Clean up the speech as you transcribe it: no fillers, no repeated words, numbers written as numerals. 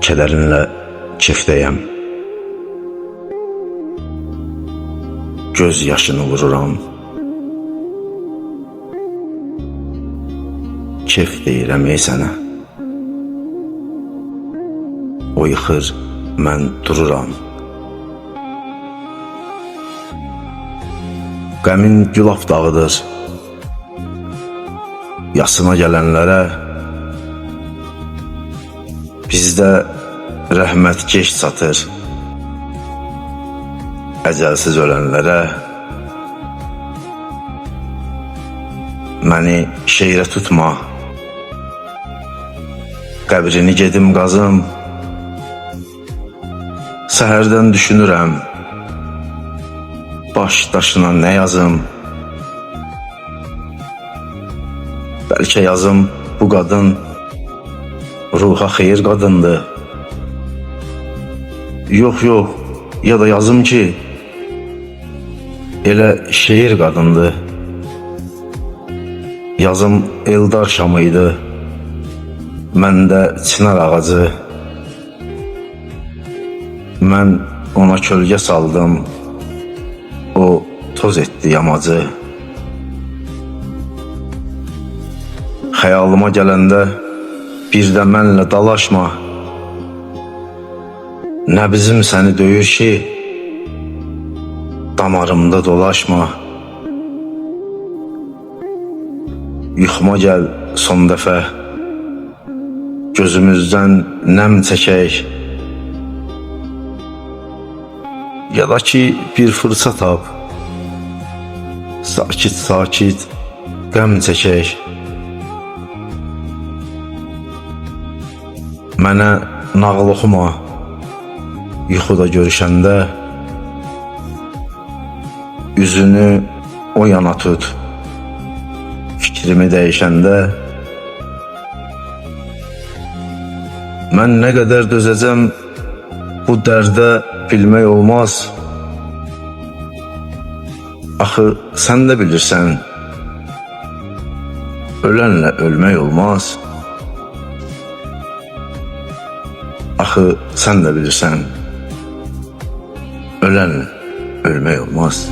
kədərinlə kefdəyəm. Göz yaşını vururam. Kef deyirəm ey sənə. O yıxır, mən dururam. Qəmin gülaf dağıdır. Yasına gələnlərə bizdə rəhmət geç çatır. Əcəlsiz ölənlərə məni şeirə tutma. Qəbrini gedim qazım. Səhərdən düşünürəm, baş daşına nə yazım? Bəlkə yazım bu qadın ruha xeyir qadındır. Yox, ya da yazım ki elə şeir qadındır. Yazım Eldar şamıydı, məndə çınar ağacı. Mən ona kölgə saldım, o toz etdi yamacı. Xəyalıma gələndə bir də mənlə dalaşma. Nəbzim səni döyür ki, damarımda dolaşma. Yuxuma gəl son dəfə, gözümüzdən nəm çəkək. Ya da ki bir fırça tap, sakit qəm çəkək. Mənə nağıl oxuma, yuxuda görüşəndə üzünü o yana tut. Fikrimi dəyişəndə mən nə qədər dözəcəm bu dərdə bilmək olmaz. Axı sən də bilirsən, ölənlə ölmək olmaz. Axı sən də bilirsən, ölənlə ölmək olmaz.